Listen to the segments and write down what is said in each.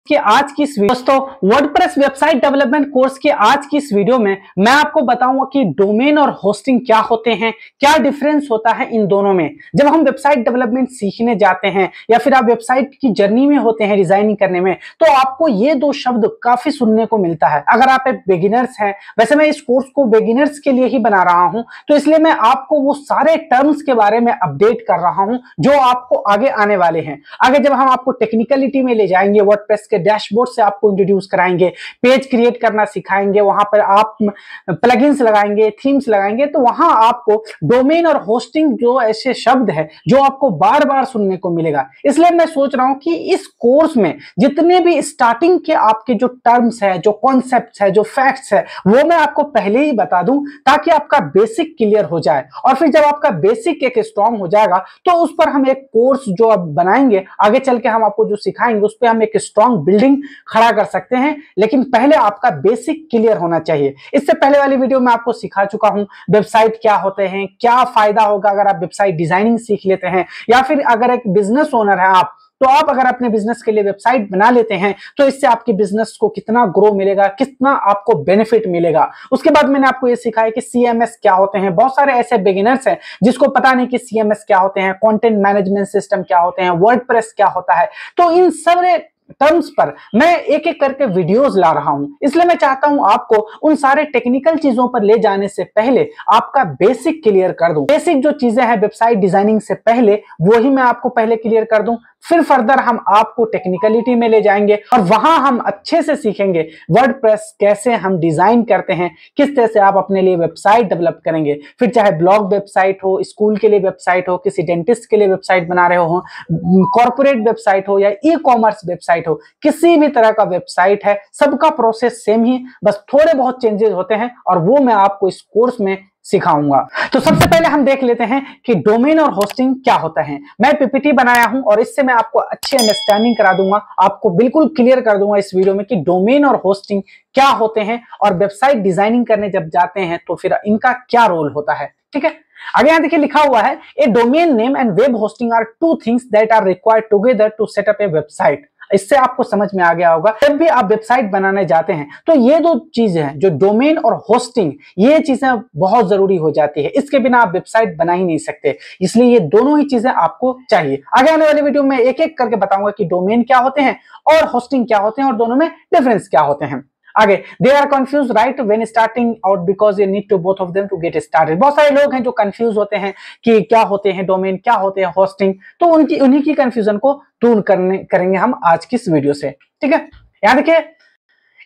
कि आज की इस दोस्तों वर्डप्रेस वेबसाइट डेवलपमेंट कोर्स के आज की इस वीडियो में मैं आपको बताऊंगा कि डोमेन और होस्टिंग क्या होते हैं, क्या डिफरेंस होता है इन दोनों में। जब हम वेबसाइट डेवलपमेंट सीखने जाते हैं या फिर आप वेबसाइट की जर्नी में होते हैं डिजाइनिंग करने में, तो आपको ये दो शब्द काफी सुनने को मिलता है। अगर आप एक बिगिनर्स हैं, वैसे मैं इस कोर्स को बिगिनर्स के लिए ही बना रहा हूं, तो इसलिए मैं आपको वो सारे टर्म्स के बारे में अपडेट कर रहा हूं जो आपको आगे आने वाले हैं। आगे जब हम आपको टेक्निकलिटी में ले जाएंगे, वर्डप्रेस के डैशबोर्ड से आपको इंट्रोड्यूस कराएंगे, पेज क्रिएट करना सिखाएंगे, वहां पर आप प्लगइन्स लगाएंगे, थीम्स लगाएंगे, तो वहां आपको डोमेन और होस्टिंग जो ऐसे शब्द है जो आपको बार बार सुनने को मिलेगा। इसलिए मैं सोच रहा हूं कि इस कोर्स में जितने भी स्टार्टिंग के आपके जो टर्म्स है, जो कॉन्सेप्ट्स है, जो फैक्ट्स है, वो मैं आपको पहले ही बता दूं ताकि आपका बेसिक क्लियर हो जाए। और फिर जब आपका बेसिक एक स्ट्रांग हो जाएगा तो उस पर हम एक कोर्स जो अब बनाएंगे, आगे चल के हम आपको जो सिखाएंगे उस पर हम एक स्ट्रांग बिल्डिंग खड़ा कर सकते हैं। लेकिन पहले आपका बेसिक क्लियर होना चाहिए। इससे पहले वाली वीडियो में आपको सिखा चुका हूं वेबसाइट क्या होते हैं, क्या फायदा होगा अगर आप वेबसाइट डिजाइनिंग सीख लेते हैं, या फिर अगर एक बिजनेस ओनर है आप, तो आप अगर अपने बिजनेस के लिए वेबसाइट बना लेते हैं तो इससे आपके बिजनेस को कितना ग्रो मिलेगा, कितना आपको बेनिफिट मिलेगा। उसके बाद मैंने आपको ये सिखाया कि सीएमएस क्या होते हैं। बहुत सारे ऐसे बिगिनर्स हैं जिसको पता नहीं कि सीएमएस क्या होते हैं, कंटेंट मैनेजमेंट सिस्टम क्या होते हैं, वर्डप्रेस क्या होता है। तो इन सारे टर्म्स पर मैं एक एक करके वीडियोस ला रहा हूं। इसलिए मैं चाहता हूं आपको उन सारे टेक्निकल चीजों पर ले जाने से पहले आपका बेसिक क्लियर कर दूं। बेसिक जो चीजें हैं वेबसाइट डिजाइनिंग से पहले, वो ही मैं आपको पहले क्लियर कर दूं। फिर फर्दर हम आपको टेक्निकलिटी में ले जाएंगे और वहां हम अच्छे से सीखेंगे वर्डप्रेस कैसे हम डिजाइन करते हैं, किस तरह से आप अपने लिए वेबसाइट डेवलप करेंगे। फिर चाहे ब्लॉग वेबसाइट हो, स्कूल के लिए वेबसाइट हो, किसी डेंटिस्ट के लिए वेबसाइट बना रहे हो, कॉर्पोरेट वेबसाइट हो या ई कॉमर्स वेबसाइट हो, किसी भी तरह का वेबसाइट है, सबका प्रोसेस सेम ही, बस थोड़े बहुत चेंजेस होते हैं और वो मैं आपको इस कोर्स में सिखाऊंगा। तो सबसे पहले हम देख लेते हैं कि डोमेन और होस्टिंग क्या होता है। मैं पीपीटी बनाया हूं और इससे मैं आपको अच्छी अंडरस्टैंडिंग करा दूंगा, आपको बिल्कुल क्लियर कर दूंगा इस वीडियो में कि डोमेन और होस्टिंग क्या होते हैं और वेबसाइट डिजाइनिंग करने जब जाते हैं तो फिर इनका क्या रोल होता है। ठीक है, आगे यहां देखिए लिखा हुआ है, a domain name and web hosting are two things that are required together to set up a website. इससे आपको समझ में आ गया होगा, जब भी आप वेबसाइट बनाने जाते हैं तो ये दो चीजें हैं, जो डोमेन और होस्टिंग, ये चीजें बहुत जरूरी हो जाती है। इसके बिना आप वेबसाइट बना ही नहीं सकते, इसलिए ये दोनों ही चीजें आपको चाहिए। आगे आने वाली वीडियो में एक एक करके बताऊंगा कि डोमेन क्या होते हैं और होस्टिंग क्या होते हैं और दोनों में डिफरेंस क्या होते हैं। आगे, they are confused right when starting out because you need to both of them to get started. बहुत सारे लोग हैं जो कंफ्यूज होते हैं कि क्या होते हैं डोमेन, क्या होते हैं होस्टिंग, तो उन्हीं की कंफ्यूजन को दूर करेंगे हम आज की इस वीडियो से। ठीक है, याद रखिए,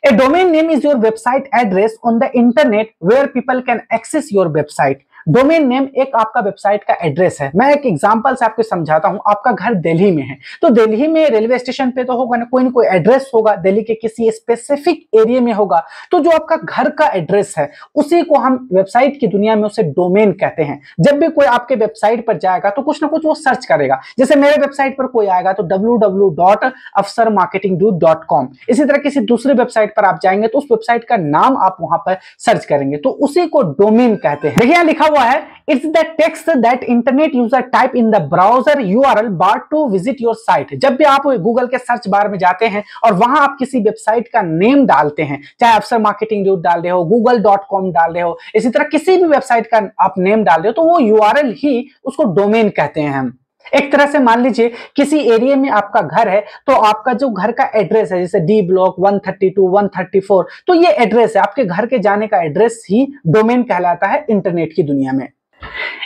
a domain name is your website address on the internet where people can access your website. Domain name एक आपका वेबसाइट का एड्रेस है। मैं एक एग्जांपल से आपको समझाता हूं। आपका घर दिल्ली में है, तो दिल्ली में रेलवे स्टेशन पे तो होगा ना कोई एड्रेस होगा, दिल्ली के किसी स्पेसिफिक एरिया में होगा। तो जो आपका घर का एड्रेस है उसी को हम वेबसाइट की दुनिया में उसे डोमेन कहते हैं। जब भी कोई आपके वेबसाइट पर जाएगा तो कुछ ना कुछ वो सर्च करेगा। जैसे मेरे वेबसाइट पर कोई आएगा तो www.afsarmarketingdude.com। इसी तरह किसी दूसरी वेबसाइट पर आप जाएंगे तो उस वेबसाइट का नाम आप वहां पर सर्च करेंगे, तो उसी को डोमेन कहते हैं। देखिए लिखा हुआ है, it's the text that internet user type in the browser URL bar to visit your site. जब भी आप गूगल के सर्च बार में जाते हैं और वहां आप किसी वेबसाइट का नेम डालते हैं, चाहे अफसर मार्केटिंग ड्यूड डाल रहे हो, google.com डाल रहे हो, इसी तरह किसी भी वेबसाइट का आप नेम डाल रहे हो, तो वो यूआरएल ही उसको डोमेन कहते हैं हम। एक तरह से मान लीजिए किसी एरिया में आपका घर है, तो आपका जो घर का एड्रेस है, जैसे डी ब्लॉक 132 134, तो ये एड्रेस है, आपके घर के जाने का एड्रेस ही डोमेन कहलाता है इंटरनेट की दुनिया में।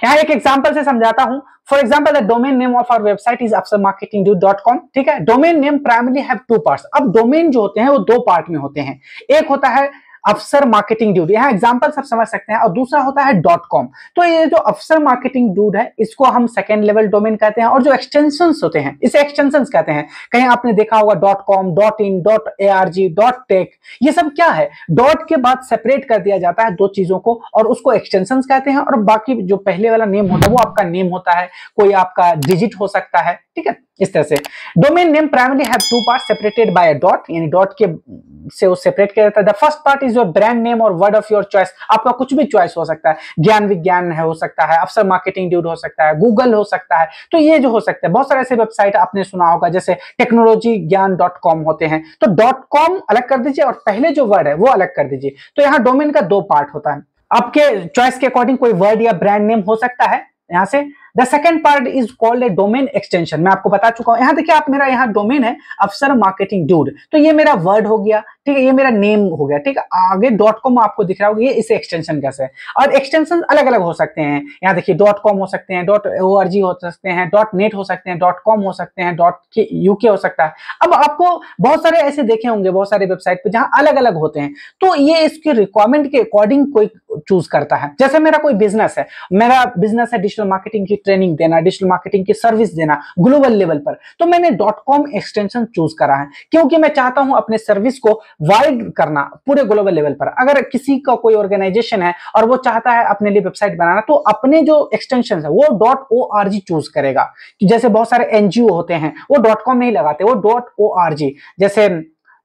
यहां एक एग्जांपल से समझाता हूं। For example, the domain name of our website is afsarmarketingdude.com। ठीक है, domain name primary have two parts. अब डोमेन जो होते हैं वो दो पार्ट में होते हैं। एक होता है अफसर मार्केटिंग ड्यूड, यहाँ एग्जांपल सब समझ सकते हैं, और दूसरा होता है .com। तो ये जो अफसर मार्केटिंग ड्यूड है इसको हम सेकेंड लेवल डोमेन कहते हैं, और जो एक्सटेंशंस होते हैं इसे एक्सटेंशंस कहते हैं। कहीं आपने देखा होगा .com, .in, .arg, .tech, ये सब क्या है, डॉट के बाद सेपरेट कर दिया जाता है दो चीजों को और उसको एक्सटेंशंस कहते हैं, और बाकी जो पहले वाला नेम होता है वो आपका नेम होता है, कोई आपका डिजिट हो सकता है। ठीक है, इस तरह से domain name primary have two part separated by a dot, यानी डॉट के से वो सेपरेट किया जाता है। The first part is your brand name or word of your choice. आपका कुछ भी चॉइस हो सकता है, ज्ञान विज्ञान है, हो सकता है अफसर मार्केटिंग ड्यूड हो सकता है, गूगल हो सकता है। तो ये जो हो सकता है, बहुत सारे ऐसे वेबसाइट आपने सुना होगा जैसे टेक्नोलॉजी ज्ञान .com होते हैं। तो .com अलग कर दीजिए और पहले जो वर्ड है वो अलग कर दीजिए। तो यहाँ डोमेन का दो पार्ट होता है, आपके चॉइस के अकॉर्डिंग कोई वर्ड या ब्रांड नेम हो सकता है यहां से। The second part is called a domain extension. मैं आपको बता चुका हूं, यहां देखिए आप, मेरा यहाँ डोमेन है अफसर मार्केटिंग ड्यूड, तो ये मेरा वर्ड हो गया, ठीक है, ये मेरा नेम हो गया, ठीक है। आगे .com आपको दिख रहा होगा, ये इसे एक्सटेंशन कैसे है। और एक्सटेंशन अलग अलग हो सकते हैं, यहाँ देखिए .com हो सकते हैं, .org हो सकते हैं, .net हो सकते हैं, .com हो सकते हैं, .uk हो सकता है। अब आपको बहुत सारे ऐसे देखे होंगे बहुत सारे वेबसाइट पे जहां अलग अलग होते हैं, तो ये इसके रिक्वायरमेंट के अकॉर्डिंग कोई चूज करता है। जैसे मेरा कोई बिजनेस है, मेरा बिजनेस है डिजिटल मार्केटिंग की ट्रेनिंग देना, डिजिटल मार्केटिंग की सर्विस देना ग्लोबल लेवल पर, तो मैंने .com एक्सटेंशन चूज करा है क्योंकि मैं चाहता हूं अपने सर्विस को वाइड करना पूरे ग्लोबल लेवल पर। अगर किसी का कोई ऑर्गेनाइजेशन है और वो चाहता है अपने लिए वेबसाइट बनाना, तो अपने जो एक्सटेंशन है वो .org चूज करेगा। जैसे बहुत सारे एनजीओ होते हैं वो .com नहीं लगाते, वो .org, जैसे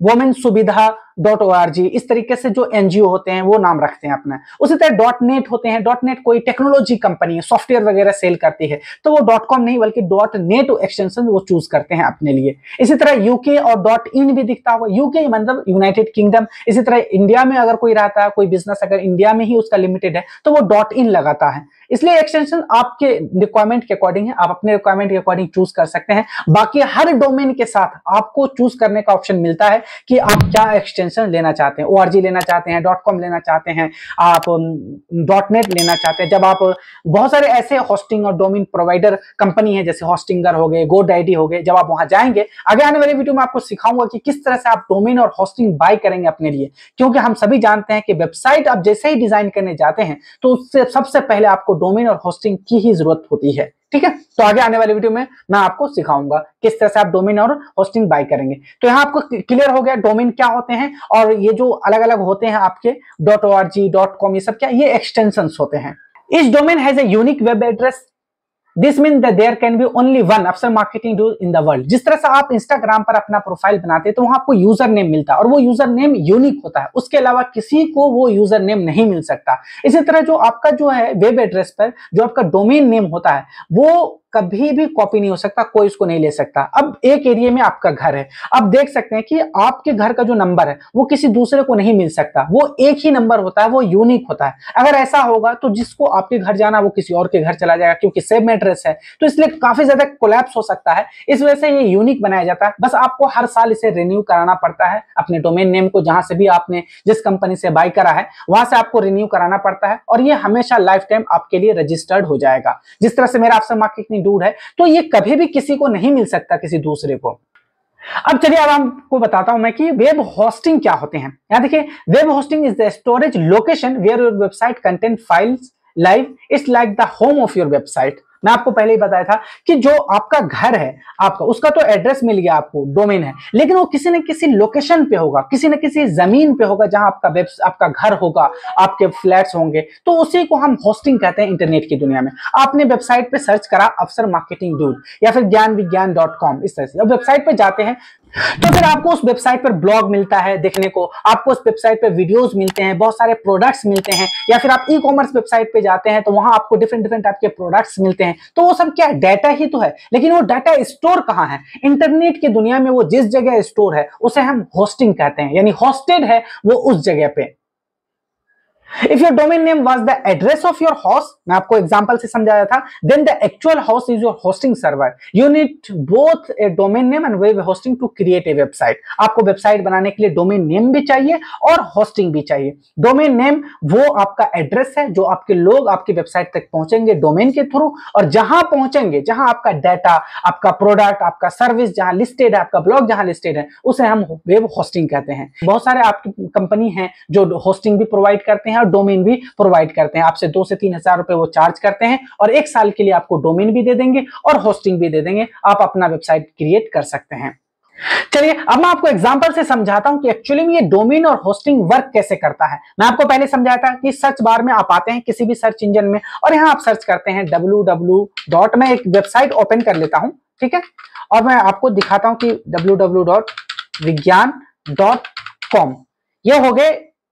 वोमेन सुविधा .org, इस तरीके से जो एनजीओ होते हैं वो नाम रखते हैं अपना। उसी तरह .net होते हैं, .net कोई टेक्नोलॉजी कंपनी है, सॉफ्टवेयर वगैरह सेल करती है, तो वो .com नहीं बल्कि .net एक्सटेंशन वो चूज करते हैं अपने लिए। इसी तरह यूके और .in भी दिखता होगा, यूके मतलब यूनाइटेड किंगडम। इसी तरह इंडिया में अगर कोई रहता है, कोई बिजनेस अगर इंडिया में ही उसका लिमिटेड है, तो वो .in लगाता है। इसलिए एक्सटेंशन आपके रिक्वायरमेंट के अकॉर्डिंग है, आप अपने रिक्वायरमेंट के अकॉर्डिंग चूज कर सकते हैं। बाकी हर डोमेन के साथ आपको चूज करने का ऑप्शन मिलता है कि आप क्या एक्सटेंशन लेना चाहते हैं। org लेना चाहते हैं, .com लेना चाहते हैं, आप .net लेना चाहते हैं। जब आप बहुत सारे ऐसे होस्टिंग और डोमेन प्रोवाइडर कंपनी है जैसे होस्टिंगर हो गए, GoDaddy हो गए, जब आप वहां जाएंगे, आगे आने वाली वीडियो में आपको सिखाऊंगा कि किस तरह से आप डोमेन और होस्टिंग बाय करेंगे अपने लिए। क्योंकि हम सभी जानते हैं कि वेबसाइट आप जैसे ही डिजाइन करने जाते हैं तो उससे सबसे पहले आपको डोमेन और होस्टिंग की ही जरूरत होती है, ठीक है। तो आगे आने वाली वीडियो में मैं आपको सिखाऊंगा किस तरह से आप डोमेन और होस्टिंग बाय करेंगे। तो यहाँ आपको क्लियर हो गया डोमेन क्या होते हैं, और ये जो अलग अलग होते हैं आपके .org, .com, ये सब क्या, ये एक्सटेंशंस होते हैं। Each domain has a unique web address. This means that there can be only one अफसर marketing dude in the world. जिस तरह से आप इंस्टाग्राम पर अपना प्रोफाइल बनाते हैं तो वहां आपको यूजर नेम मिलता है और वो यूजर नेम यूनिक होता है, उसके अलावा किसी को वो यूजर नेम नहीं मिल सकता। इसी तरह जो आपका जो है वेब एड्रेस पर जो आपका डोमेन नेम होता है वो कभी भी कॉपी नहीं हो सकता, कोई इसको नहीं ले सकता। अब एक एरिया में आपका घर है, आप देख सकते हैं कि आपके घर का जो नंबर है वो किसी दूसरे को नहीं मिल सकता, वो एक ही नंबर होता है, वो यूनिक होता है। अगर ऐसा होगा तो जिसको आपके घर जाना वो किसी और के घर चला जाएगा क्योंकि सेम एड्रेस है, तो इसलिए काफी ज्यादा कोलैप्स हो सकता है। इस वजह से ये यूनिक बनाया जाता है। बस आपको हर साल इसे रिन्यू कराना पड़ता है, अपने डोमेन नेम को जहां से भी आपने जिस कंपनी से बाय करा है वहां से आपको रिन्यू कराना पड़ता है, और ये हमेशा लाइफ टाइम आपके लिए रजिस्टर्ड हो जाएगा। जिस तरह से मेरा अफसर मार्केटिंग ड्यूड है, तो ये कभी भी किसी को नहीं मिल सकता, किसी दूसरे को। अब चलिए अब आपको बताता हूं मैं कि वेब होस्टिंग क्या होते हैं। यहां देखिए, web hosting is the storage location where your website content files live, it's like the home of your website. मैं आपको पहले ही बताया था कि जो आपका घर है आपका, उसका तो एड्रेस मिल गया आपको, डोमेन है, लेकिन वो किसी न किसी लोकेशन पे होगा, किसी न किसी जमीन पे होगा जहां आपका घर होगा, आपके फ्लैट्स होंगे, तो उसी को हम होस्टिंग कहते हैं। इंटरनेट की दुनिया में आपने वेबसाइट पे सर्च करा अफसर मार्केटिंग ड्यूड या फिर ज्ञान विज्ञान .com, इस तरह से जब वेबसाइट पे जाते हैं तो फिर आपको उस वेबसाइट पर ब्लॉग मिलता है देखने को, आपको उस वेबसाइट पर वीडियोस मिलते हैं, बहुत सारे प्रोडक्ट्स मिलते हैं, या फिर आप ई कॉमर्स वेबसाइट पे जाते हैं तो वहां आपको डिफरेंट डिफरेंट टाइप के प्रोडक्ट्स मिलते हैं। तो वो सब क्या है, डाटा ही तो है, लेकिन वो डाटा स्टोर कहां है? इंटरनेट की दुनिया में वो जिस जगह स्टोर है उसे हम होस्टिंग कहते हैं, यानी होस्टेड है वो उस जगह पे। If your domain name was the address of your host, मैं आपको एग्जांपल से समझाया था, then the actual host is your hosting server. You need both a domain name and web hosting to create a website. आपको website बनाने के लिए domain name भी चाहिए और होस्टिंग भी चाहिए। डोमेन नेम वो आपका एड्रेस है जो आपके लोग आपकी वेबसाइट तक पहुंचेंगे डोमेन के थ्रू, और जहां पहुंचेंगे, जहां आपका डाटा, आपका प्रोडक्ट, आपका सर्विस जहां लिस्टेड है, आपका ब्लॉग जहां लिस्टेड है, उसे हम वेब होस्टिंग कहते हैं। बहुत सारे आपकी कंपनी हैं जो होस्टिंग भी प्रोवाइड करते हैं और डोमेन भी प्रोवाइड करते हैं। आपसे 2 से 3 हजार रुपए वो चार्ज करते हैं और 1 साल के लिए आपको डोमेन भी दे देंगे और होस्टिंग भी दे देंगे, आप अपना वेबसाइट क्रिएट कर सकते हैं। चलिए अब मैं आपको एग्जांपल से समझाता हूं कि एक्चुअली में ये डोमेन और होस्टिंग वर्क कैसे करता है। मैं आपको पहले समझाया था कि सर्च बार में आप आते हैं किसी भी सर्च इंजन में और यहां आप सर्च करते हैं www. मैं एक वेबसाइट ओपन कर लेता हूं, ठीक है, और मैं आपको दिखाता हूं कि www.vigyan.in .com, ये हो गए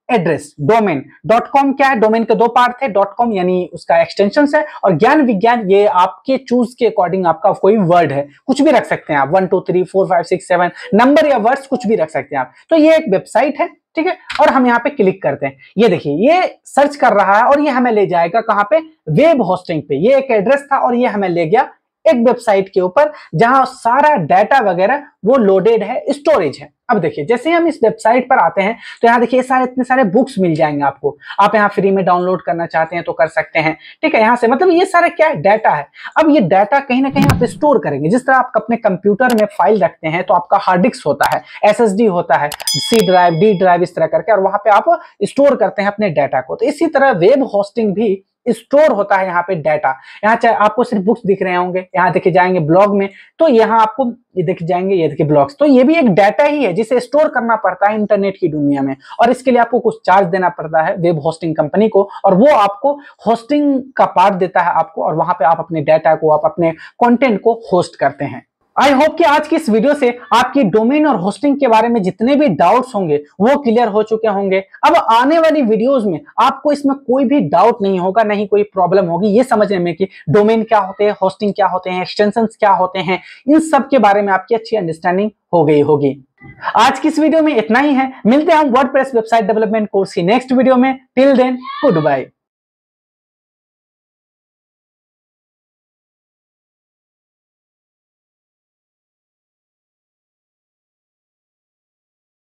एड्रेस। डोमेन .com क्या है, डोमेन के दो पार्ट थे, .com यानी उसका एक्सटेंशन है, और ज्ञान विज्ञान ये आपके चूज के अकॉर्डिंग आपका कोई वर्ड है, कुछ भी रख सकते हैं आप, 1 2 3 4 5 6 7 नंबर या वर्ड्स कुछ भी रख सकते हैं आप। तो ये एक वेबसाइट है, ठीक है, और हम यहाँ पे क्लिक करते हैं, ये देखिए ये सर्च कर रहा है और ये हमें ले जाएगा कहाँ पे, वेब होस्टिंग पे। ये एक एड्रेस था और ये हमें ले गया एक वेबसाइट के ऊपर जहां सारा डाटा वगैरह वो लोडेड है, स्टोरेज है। अब देखिए जैसे ही हम इस वेबसाइट पर आते हैं तो यहाँ देखिए सारे इतने सारे बुक्स मिल जाएंगे आपको, आप यहाँ फ्री में डाउनलोड करना चाहते हैं तो कर सकते हैं, ठीक है। यहाँ से मतलब ये सारा क्या है, डाटा है। अब ये डाटा कहीं ना कहीं आप स्टोर करेंगे, जिस तरह आप अपने कंप्यूटर में फाइल रखते हैं तो आपका हार्ड डिस्क होता है, SSD होता है, C ड्राइव, D ड्राइव, इस तरह करके, और वहां पे आप स्टोर करते हैं अपने डाटा को। तो इसी तरह वेब होस्टिंग भी स्टोर होता है यहाँ पे डाटा। यहाँ चाहे आपको सिर्फ बुक्स दिख रहे होंगे, यहाँ देखे जाएंगे ब्लॉग में, तो यहाँ आपको ये दिख जाएंगे, ये देखिए ब्लॉग्स, तो ये भी एक डाटा ही है जिसे स्टोर करना पड़ता है इंटरनेट की दुनिया में, और इसके लिए आपको कुछ चार्ज देना पड़ता है वेब होस्टिंग कंपनी को, और वो आपको होस्टिंग का पार्ट देता है आपको, और वहां पे आप अपने डाटा को, आप अपने कंटेंट को होस्ट करते हैं। आई होप कि आज की इस वीडियो से आपकी डोमेन और होस्टिंग के बारे में जितने भी डाउट्स होंगे वो क्लियर हो चुके होंगे। अब आने वाली वीडियोस में आपको इसमें कोई भी डाउट नहीं होगा, नहीं कोई प्रॉब्लम होगी ये समझने में कि डोमेन क्या होते हैं, होस्टिंग क्या होते हैं, एक्सटेंशंस क्या होते हैं, इन सब के बारे में आपकी अच्छी अंडरस्टैंडिंग हो गई होगी। आज की इस वीडियो में इतना ही है, मिलते हैं हम वर्डप्रेस वेबसाइट डेवलपमेंट कोर्स की नेक्स्ट वीडियो में। Till then good bye.